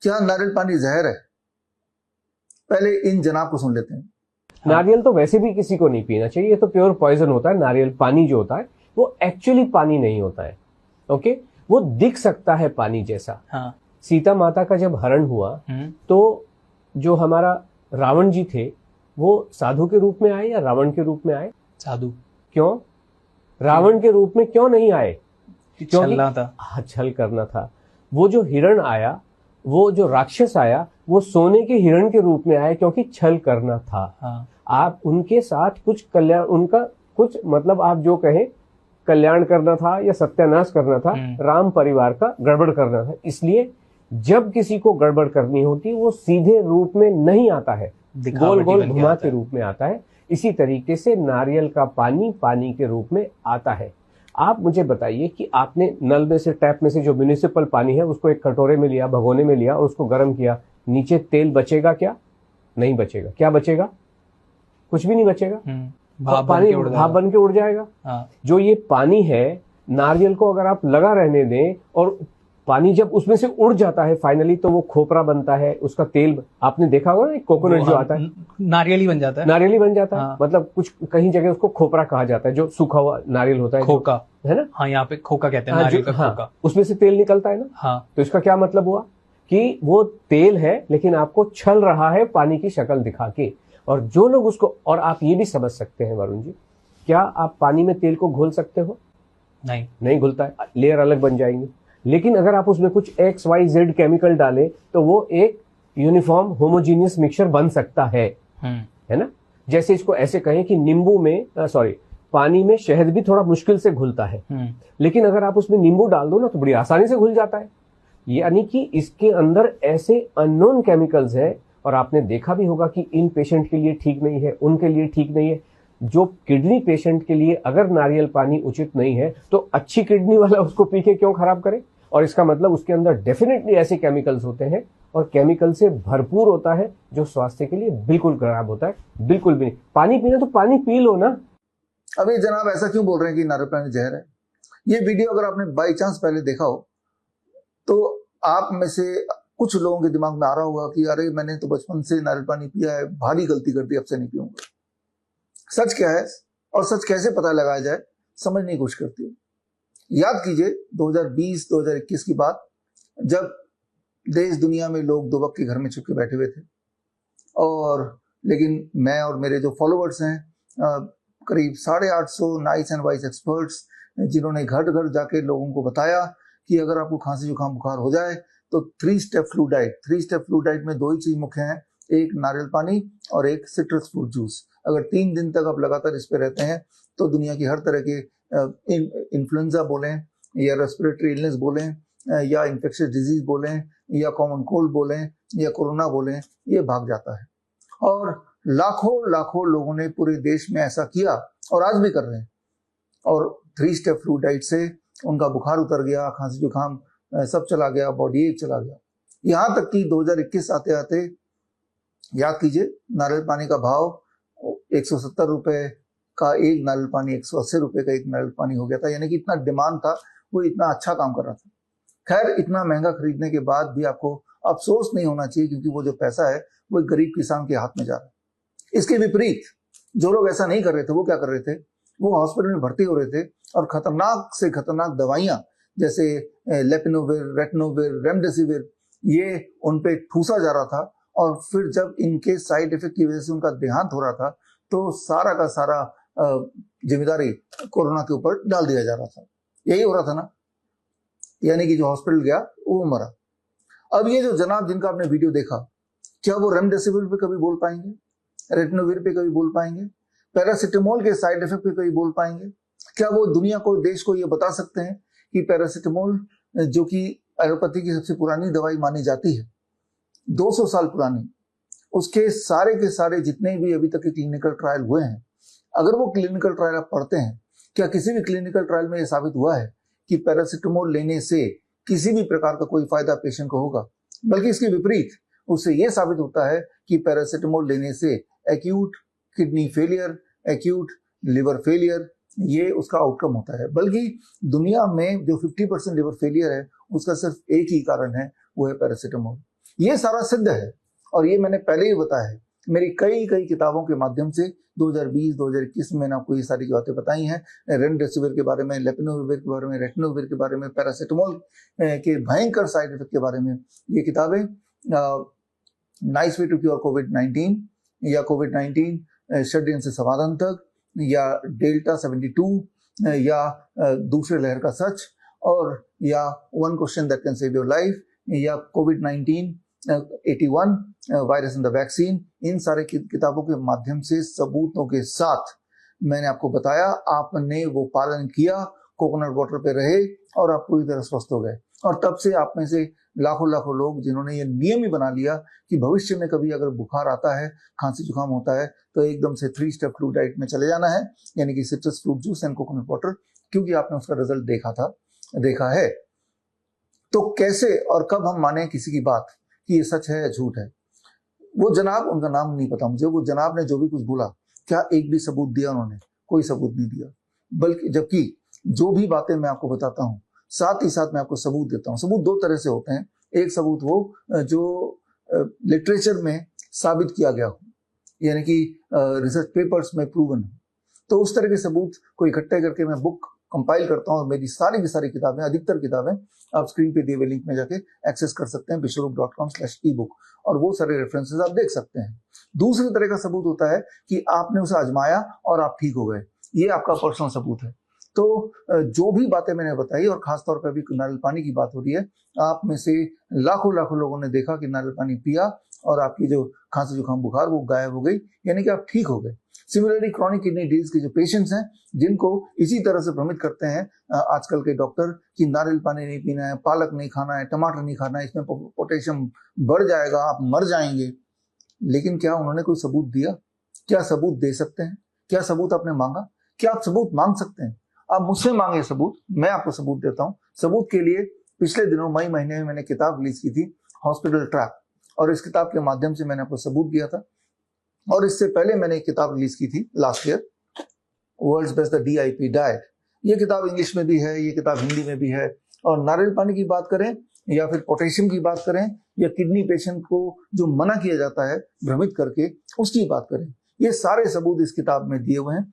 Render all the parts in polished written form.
क्या नारियल पानी जहर है? पहले इन जनाब को सुन लेते हैं। नारियल तो वैसे भी किसी को नहीं पीना चाहिए, ये तो प्योर पॉइजन होता है। नारियल पानी जो होता है वो एक्चुअली पानी नहीं होता है। ओके, वो दिख सकता है पानी जैसा। हाँ। सीता माता का जब हरण हुआ तो जो हमारा रावण जी थे वो साधु के रूप में आए या रावण के रूप में आए? साधु। क्यों? रावण के रूप में क्यों नहीं आए? छलना था। हाँ, छल करना था। वो जो हिरण आया, वो जो राक्षस आया, वो सोने के हिरण के रूप में आया क्योंकि छल करना था। हाँ। आप उनके साथ कुछ कल्याण, उनका कुछ मतलब आप जो कहें कल्याण करना था या सत्यानाश करना था, राम परिवार का गड़बड़ करना था। इसलिए जब किसी को गड़बड़ करनी होती वो सीधे रूप में नहीं आता है, गोल गोल घुमा के रूप में आता है। इसी तरीके से नारियल का पानी पानी के रूप में आता है। आप मुझे बताइए कि आपने नल में से, टैप में से जो म्युनिसिपल पानी है उसको एक कटोरे में लिया, भगोने में लिया और उसको गर्म किया, नीचे तेल बचेगा क्या? नहीं बचेगा। क्या बचेगा? कुछ भी नहीं बचेगा। पानी भाप बन के उड़ जाएगा। हाँ। जो ये पानी है, नारियल को अगर आप लगा रहने दें और पानी जब उसमें से उड़ जाता है फाइनली, तो वो खोपरा बनता है, उसका तेल आपने देखा होगा ना, कोकोनट जो आता है नारियल ही बन जाता है। नारियल ही बन जाता है। हाँ। मतलब कुछ कहीं जगह उसको खोपरा कहा जाता है, जो सूखा हुआ नारियल होता है, खोका है ना। हाँ, यहाँ पे खोका कहते हैं। नारियल का खोका। उसमें से तेल निकलता है ना। हाँ। तो इसका क्या मतलब हुआ कि वो तेल है लेकिन आपको छल रहा है पानी की शक्ल दिखा के। और जो लोग उसको, और आप ये भी समझ सकते हैं वरुण जी, क्या आप पानी में तेल को घोल सकते हो? नहीं घुलता है, लेयर अलग बन जाएंगी। लेकिन अगर आप उसमें कुछ XYZ केमिकल डालें तो वो एक यूनिफॉर्म होमोजीनियस मिक्सचर बन सकता है ना। जैसे इसको ऐसे कहें कि नींबू में पानी में शहद भी थोड़ा मुश्किल से घुलता है, लेकिन अगर आप उसमें नींबू डाल दो ना तो बड़ी आसानी से घुल जाता है। यानी कि इसके अंदर ऐसे अननोन केमिकल्स हैं, और आपने देखा भी होगा कि इन पेशेंट के लिए ठीक नहीं है, उनके लिए ठीक नहीं है। जो किडनी पेशेंट के लिए अगर नारियल पानी उचित नहीं है तो अच्छी किडनी वाला उसको पी के क्यों खराब करे? और इसका मतलब उसके अंदर डेफिनेटली ऐसे केमिकल्स होते हैं और केमिकल से भरपूर होता है जो स्वास्थ्य के लिए बिल्कुल खराब होता है। बिल्कुल भी नहीं। पानी पीना तो पानी पी लो ना। अभी जनाब ऐसा क्यों बोल रहे हैं कि नारियल पानी जहर है? ये वीडियो अगर आपने बाई चांस पहले देखा हो तो आप में से कुछ लोगों के दिमाग में आ रहा होगा कि अरे मैंने तो बचपन से नारियल पानी पिया है, भारी गलती कर दी, अब से नहीं पीऊंगा। सच क्या है और सच कैसे पता लगाया जाए, समझने की कोशिश करती है। याद कीजिए 2020-2021 की बात, जब देश दुनिया में लोग दो वक्त के घर में चुप के बैठे हुए थे, और लेकिन मैं और मेरे जो फॉलोअर्स हैं, करीब 850 नाइस एंड वाइस एक्सपर्ट्स, जिन्होंने घर घर जाके लोगों को बताया कि अगर आपको खांसी जुकाम बुखार हो जाए तो 3 step flu diet. 3 step flu diet में 2 ही चीज मुख्य हैं, एक नारियल पानी और एक सिट्रस फ्रूट जूस। अगर 3 दिन तक आप लगातार इस पे रहते हैं तो दुनिया की हर तरह के इन्फ्लुएंजा बोलें या रेस्पिरेटरी इलनेस बोलें या इन्फेक्शियस डिजीज बोलें या कॉमन कोल्ड बोलें या कोरोना बोलें, ये भाग जाता है। और लाखों लाखों लोगों ने पूरे देश में ऐसा किया और आज भी कर रहे हैं, और 3 स्टेप फ्लू डाइट से उनका बुखार उतर गया, खांसी जुकाम सब चला गया, बॉडी एक चला गया। यहाँ तक कि 2021 आते आते याद कीजिए, नारियल पानी का भाव 170 रुपए का एक नारियल पानी, 180 रुपए का एक नारियल पानी हो गया था। यानी कि इतना डिमांड था, वो इतना अच्छा काम कर रहा था। खैर, इतना महंगा खरीदने के बाद भी आपको अफसोस नहीं होना चाहिए, क्योंकि वो जो पैसा है वो एक गरीब किसान के हाथ में जा रहा है। इसके विपरीत जो लोग ऐसा नहीं कर रहे थे वो क्या कर रहे थे, वो हॉस्पिटल में भर्ती हो रहे थे और खतरनाक से खतरनाक दवाइयां जैसे लेपिनोविर, रेटनोविर, रेमडेसिविर, ये उन पे ठूसा जा रहा था। और फिर जब इनके साइड इफेक्ट की वजह से उनका देहांत हो रहा था तो सारा का सारा जिम्मेदारी कोरोना के ऊपर डाल दिया जा रहा था। यही हो रहा था ना, यानी कि जो हॉस्पिटल गया वो मरा। अब ये जो जनाब जिनका आपने वीडियो देखा, क्या वो रेमडेसिविर पे कभी बोल पाएंगे? रेटनोविर पे कभी बोल पाएंगे? पैरासिटामोल के साइड इफेक्ट पे कभी बोल पाएंगे? क्या वो दुनिया को, देश को ये बता सकते हैं कि पैरासिटामोल, जो कि एलोपैथी की सबसे पुरानी दवाई मानी जाती है, 200 साल पुरानी, उसके सारे के सारे जितने भी अभी तक के क्लिनिकल ट्रायल हुए हैं, अगर वो क्लिनिकल ट्रायल आप पढ़ते हैं, क्या किसी भी क्लिनिकल ट्रायल में ये साबित हुआ है कि पैरासिटामोल लेने से किसी भी प्रकार का कोई फायदा पेशेंट को होगा? बल्कि इसके विपरीत उससे ये साबित होता है कि पैरासिटामोल लेने से acute kidney failure, acute liver failure, ये उसका आउटकम होता है। बल्कि दुनिया में जो 50% लिवर फेलियर है उसका सिर्फ एक ही कारण है, वो है पैरासिटामोल। ये सारा सिद्ध है और ये मैंने पहले ही बताया है। मेरी कई कई किताबों के माध्यम से 2020-2021 में मैंने आपको ये सारी बातें बताई हैं। रेमडेसिविर के बारे में, लेपिनोविर के बारे में, रेटनोविर के बारे में, पैरासिटामोल के भयंकर साइड इफेक्ट के बारे में। ये किताबें नाइस वे टू क्योर कोविड-19 या कोविड-19 षड्यंत्र से समाधान तक, या डेल्टा 72, या दूसरे लहर का सच, और या one question that can save your life, या कोविड-19 81 वायरस इन द वैक्सीन। इन सारे किताबों के माध्यम से सबूतों के साथ मैंने आपको बताया, आपने वो पालन किया, कोकोनट वाटर पे रहे और आप पूरी तरह स्वस्थ हो गए। और तब से आप में से लाखों लाखों लोग जिन्होंने ये नियम ही बना लिया कि भविष्य में कभी अगर बुखार आता है, खांसी जुकाम होता है, तो एकदम से 3 स्टेप फ्लू डाइट में चले जाना है, यानी कि citrus fruit juice and coconut water, क्योंकि आपने उसका रिजल्ट देखा है। तो कैसे और कब हम माने किसी की बात कि ये सच है या झूठ है? वो जनाब, उनका नाम नहीं पता मुझे, वो जनाब ने जो भी कुछ बोला, क्या एक भी सबूत दिया उन्होंने? कोई सबूत नहीं दिया। बल्कि जबकि जो भी बातें मैं आपको बताता हूँ, साथ ही साथ मैं आपको सबूत देता हूँ। सबूत 2 तरह से होते हैं। एक सबूत वो जो लिटरेचर में साबित किया गया हो, यानी कि रिसर्च पेपर्स में प्रूवन हो, तो उस तरह के सबूत को इकट्ठे करके मैं बुक कंपाइल करता हूँ। और मेरी सारी की सारी किताबें, अधिकतर किताबें आप स्क्रीन पे दिए हुए लिंक में जाके एक्सेस कर सकते हैं, bishwarup.com/ebook, और वो सारे रेफरेंसेस आप देख सकते हैं। दूसरी तरह का सबूत होता है कि आपने उसे आजमाया और आप ठीक हो गए, ये आपका पर्सनल सबूत है। तो जो भी बातें मैंने बताई, और खासतौर पर अभी नारियल पानी की बात हो रही है, आप में से लाखों लाखों लोगों ने देखा कि नारियल पानी पिया और आपकी जो खांसी जुकाम बुखार वो गायब हो गई, यानी कि आप ठीक हो गए। सिमिलरली क्रॉनिक किडनी डिजीज के जो पेशेंट्स हैं, जिनको इसी तरह से भ्रमित करते हैं आजकल के डॉक्टर कि नारियल पानी नहीं पीना है, पालक नहीं खाना है, टमाटर नहीं खाना है, इसमें पोटेशियम बढ़ जाएगा, आप मर जाएंगे, लेकिन क्या उन्होंने कोई सबूत दिया? क्या सबूत दे सकते हैं? क्या सबूत आपने मांगा? क्या आप सबूत मांग सकते हैं? आप मुझसे मांगे सबूत, मैं आपको सबूत देता हूँ। सबूत के लिए पिछले दिनों मई महीने में मैंने किताब रिलीज की थी, हॉस्पिटल ट्रैप, और इस किताब के माध्यम से मैंने आपको सबूत दिया था। और इससे पहले मैंने एक किताब रिलीज की थी last year, world's best the DIP diet. ये किताब इंग्लिश में भी है, ये किताब हिंदी में भी है। और नारियल पानी की बात करें या फिर पोटेशियम की बात करें, या किडनी पेशेंट को जो मना किया जाता है भ्रमित करके, उसकी बात करें, ये सारे सबूत इस किताब में दिए हुए हैं,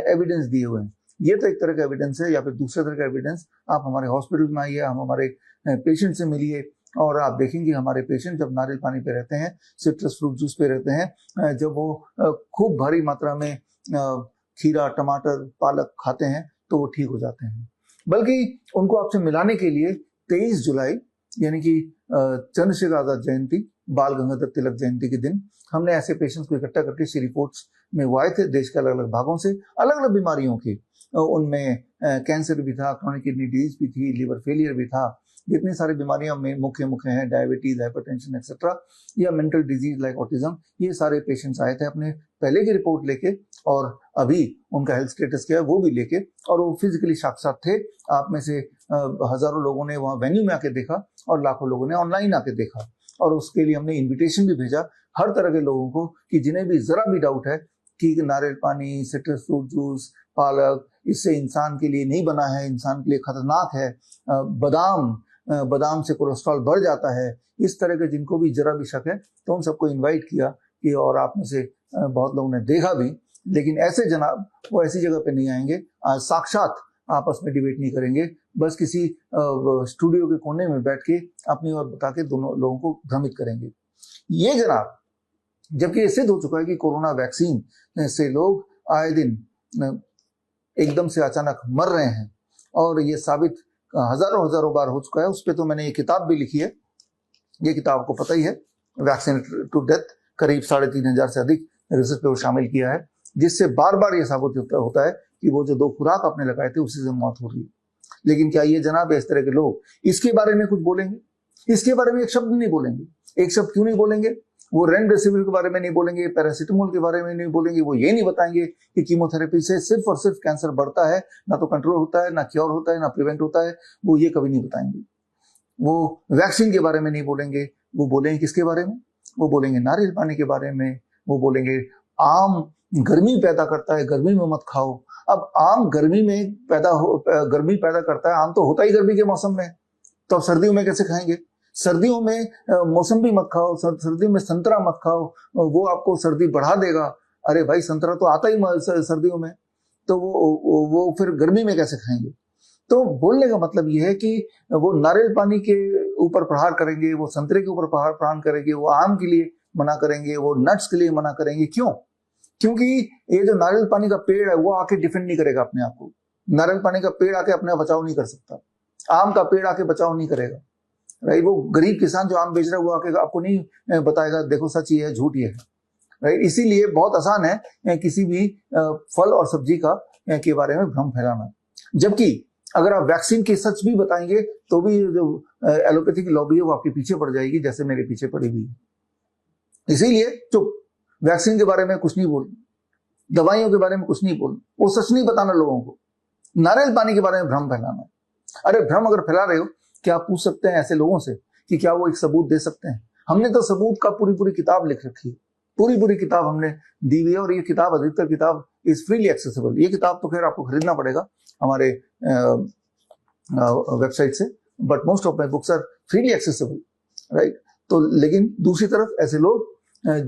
एविडेंस दिए हुए हैं। ये तो एक तरह का एविडेंस है। या फिर दूसरे तरह का एविडेंस, आप हमारे हॉस्पिटल में आइए, हम हमारे पेशेंट से मिलिए, और आप देखेंगे हमारे पेशेंट जब नारियल पानी पे रहते हैं, सिट्रस फ्रूट जूस पे रहते हैं, जब वो खूब भारी मात्रा में खीरा, टमाटर, पालक खाते हैं, तो वो ठीक हो जाते हैं। बल्कि उनको आपसे मिलाने के लिए 23 जुलाई यानी कि चंद्रशेखर आजाद जयंती, बाल गंगाधर तिलक जयंती के दिन हमने ऐसे पेशेंट्स को इकट्ठा करके श्री रिपोर्ट्स में वो आए थे, देश के अलग अलग भागों से, अलग अलग बीमारियों के। उनमें कैंसर भी था, क्रॉनिक किडनी डिजीज भी थी, लिवर फेलियर भी था, जितनी सारी बीमारियां में मुख्य हैं, डायबिटीज, हाइपरटेंशन एक्सेट्रा, या मेंटल डिजीज लाइक ऑटिज्म, ये सारे पेशेंट्स आए थे अपने पहले की रिपोर्ट लेके, और अभी उनका हेल्थ स्टेटस क्या है वो भी लेके, और वो फिजिकली साक्षात थे। आप में से हजारों लोगों ने वहाँ वेन्यू में आके देखा, और लाखों लोगों ने ऑनलाइन आके देखा, और उसके लिए हमने इन्विटेशन भी भेजा हर तरह के लोगों को कि जिन्हें भी जरा भी डाउट है कि नारियल पानी, सिट्रस फ्रूट जूस, पालक इससे इंसान के लिए नहीं बना है, इंसान के लिए खतरनाक है, बादाम से कोलेस्ट्रॉल बढ़ जाता है, इस तरह के जिनको भी जरा भी शक है, तो उन सबको इनवाइट किया कि, और आप में से बहुत लोगों ने देखा भी, लेकिन ऐसे जनाब वो ऐसी जगह पे नहीं आएंगे, साक्षात आपस में डिबेट नहीं करेंगे, बस किसी स्टूडियो के कोने में बैठ के अपनी ओर बता के दोनों लोगों को भ्रमित करेंगे। ये जनाब, जबकि ये सिद्ध हो चुका है कि कोरोना वैक्सीन से लोग आए दिन एकदम से अचानक मर रहे हैं, और ये साबित हजारों बार हो चुका है। उस पर तो मैंने ये किताब भी लिखी है, ये किताब आपको पता ही है, वैक्सीन टू डेथ, करीब 3500 से अधिक रिसर्च पे शामिल किया है, जिससे बार बार ये साबित होता है कि वो जो 2 खुराक आपने लगाए थे उसी से मौत हो रही है। लेकिन क्या ये जनाब इस तरह के लोग इसके बारे में कुछ बोलेंगे? इसके बारे में एक शब्द नहीं बोलेंगे। एक शब्द क्यों नहीं बोलेंगे? वो रेमडेसिविर के बारे में नहीं बोलेंगे, पैरासिटामोल के बारे में नहीं बोलेंगे, वो ये नहीं बताएंगे कि कीमोथेरेपी से सिर्फ और सिर्फ कैंसर बढ़ता है, ना तो कंट्रोल होता है, ना क्योर होता है, ना प्रिवेंट होता है, वो ये कभी नहीं बताएंगे। वो वैक्सीन के बारे में नहीं बोलेंगे, वो बोलेंगे किसके बारे में? वो बोलेंगे नारियल पानी के बारे में, वो बोलेंगे आम गर्मी पैदा करता है, गर्मी में मत खाओ। अब आम गर्मी में गर्मी पैदा करता है, आम तो होता ही गर्मी के मौसम में, तो अब सर्दियों में कैसे खाएंगे? सर्दियों में मौसम्बी मत खाओ, सर्दियों में संतरा मत खाओ, वो आपको सर्दी बढ़ा देगा। अरे भाई संतरा तो आता ही सर्दियों में, तो वो फिर गर्मी में कैसे खाएंगे। तो बोलने का मतलब ये है कि वो नारियल पानी के ऊपर प्रहार करेंगे, वो संतरे के ऊपर प्रहार करेंगे, वो आम के लिए मना करेंगे, वो नट्स के लिए मना करेंगे। क्यों? क्योंकि ये जो नारियल पानी का पेड़ है वो आके डिफेंड नहीं करेगा अपने आप को। नारियल पानी का पेड़ आके अपने बचाव नहीं कर सकता, आम का पेड़ आके बचाव नहीं करेगा, राइट। वो गरीब किसान जो आम बेच रहा है वो आके आपको नहीं बताएगा देखो सच ये है झूठ ये है, राइट। इसीलिए बहुत आसान है किसी भी फल और सब्जी का के बारे में भ्रम फैलाना। जबकि अगर आप वैक्सीन के सच भी बताएंगे तो भी जो एलोपैथी की लॉबी है वो आपके पीछे पड़ जाएगी, जैसे मेरे पीछे पड़ी हुई है। इसीलिए चुप, वैक्सीन के बारे में कुछ नहीं बोल, दवाइयों के बारे में कुछ नहीं बोल, वो सच नहीं बताना लोगों को। नारियल पानी के बारे में भ्रम फैलाना है। अरे भ्रम अगर फैला रहे हो, क्या आप पूछ सकते हैं ऐसे लोगों से कि क्या वो एक सबूत दे सकते हैं? हमने तो सबूत का पूरी किताब लिख रखी है, पूरी किताब हमने दी हुई है, और ये किताब अधिकतर किताब इज फ्रीली एक्सेसिबल। ये किताब तो खैर आपको खरीदना पड़ेगा हमारे वेबसाइट से, but most of my books are freely accessible, right. तो लेकिन दूसरी तरफ ऐसे लोग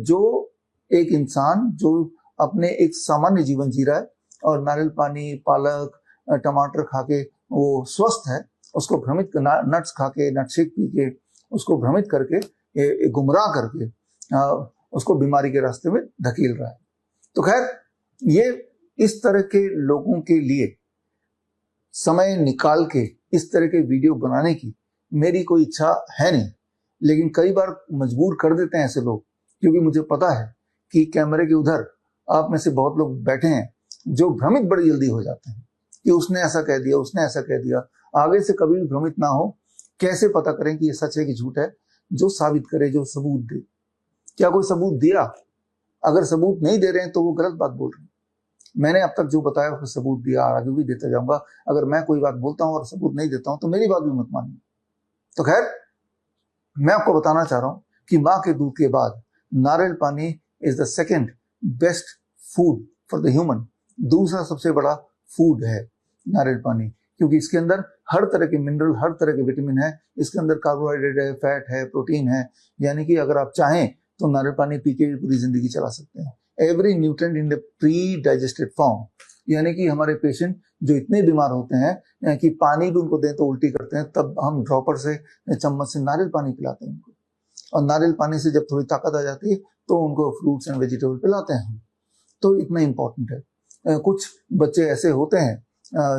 जो एक इंसान जो अपने एक सामान्य जीवन जी रहा है और नारियल पानी, पालक, टमाटर खा के वो स्वस्थ है, उसको भ्रमित, नट्स खा के, नट शेक पी के उसको भ्रमित करके, गुमराह करके उसको बीमारी के रास्ते में धकेल रहा है। तो खैर ये इस तरह के लोगों के लिए समय निकाल के इस तरह के वीडियो बनाने की मेरी कोई इच्छा है नहीं, लेकिन कई बार मजबूर कर देते हैं ऐसे लोग, क्योंकि मुझे पता है कि कैमरे के उधर आप में से बहुत लोग बैठे हैं जो भ्रमित बड़ी जल्दी हो जाते हैं कि उसने ऐसा कह दिया, उसने ऐसा कह दिया। आगे से कभी भी भ्रमित ना हो। कैसे पता करें कि ये सच है कि झूठ है? जो साबित करे, जो सबूत दे। क्या कोई सबूत दिया? अगर सबूत नहीं दे रहे हैं तो वो गलत बात बोल रहे हैं। मैंने अब तक जो बताया उसको सबूत दिया, आगे भी देता जाऊंगा। अगर मैं कोई बात बोलता हूं और सबूत नहीं देता हूं तो मेरी बात भी मत मानिए। तो खैर मैं आपको बताना चाह रहा हूं कि माँ के दूध के बाद नारियल पानी is the second best food for the human. दूसरा सबसे बड़ा फूड है नारियल पानी, क्योंकि इसके अंदर हर तरह के मिनरल, हर तरह के विटामिन है। इसके अंदर कार्बोहाइड्रेट है, फैट है, प्रोटीन है। यानी कि अगर आप चाहें तो नारियल पानी पी के भी पूरी जिंदगी चला सकते हैं। Every nutrient in the pre digested form, यानी कि हमारे पेशेंट जो इतने बीमार होते हैं कि पानी भी उनको दें तो उल्टी करते हैं, तब हम ड्रॉपर से, चम्मच से नारियल पानी पिलाते हैं उनको। और नारियल पानी से जब थोड़ी ताकत आ जाती है तो उनको फ्रूट्स एंड वेजिटेबल पिलाते हैं हम। तो इतना इम्पोर्टेंट है। कुछ बच्चे ऐसे होते हैं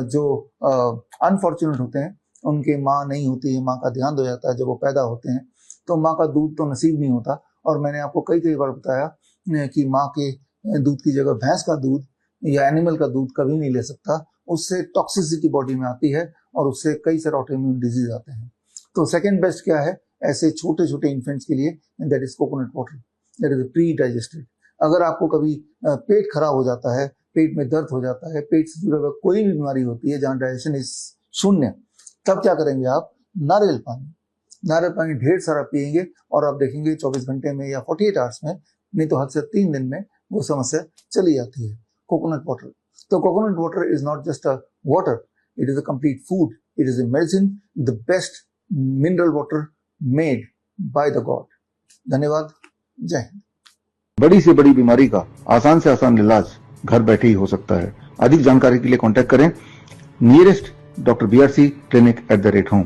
जो अनफॉर्चुनेट होते हैं, उनके माँ नहीं होती है, माँ का देहांत हो जाता है जब वो पैदा होते हैं, तो माँ का दूध तो नसीब नहीं होता। और मैंने आपको कई बार बताया कि माँ के दूध की जगह भैंस का दूध या एनिमल का दूध कभी नहीं ले सकता। उससे टॉक्सिसिटी बॉडी में आती है और उससे कई सारे ऑटोइम्यून डिजीज आते हैं। तो सेकेंड बेस्ट क्या है ऐसे छोटे छोटे इन्फेंट्स के लिए? That is coconut water, that is pre digested. अगर आपको कभी पेट खराब हो जाता है, पेट में दर्द हो जाता है, पेट से जुड़ा हुआ कोई भी बीमारी होती है जहाँ डाइजेशन इज शून्य, तब क्या करेंगे आप? नारियल पानी ढेर सारा पिएंगे और आप देखेंगे 24 घंटे में या 48 आवर्स में, नहीं तो हद से 3 दिन में वो समस्या चली जाती है। कोकोनट वाटर, तो coconut water is not just a water, it is a complete food, it is a medicine, the best mineral water made by the God. धन्यवाद, जय हिंद। बड़ी से बड़ी बीमारी का आसान से आसान इलाज घर बैठे ही हो सकता है। अधिक जानकारी के लिए कांटेक्ट करें nearest Dr. BRC clinic @ home।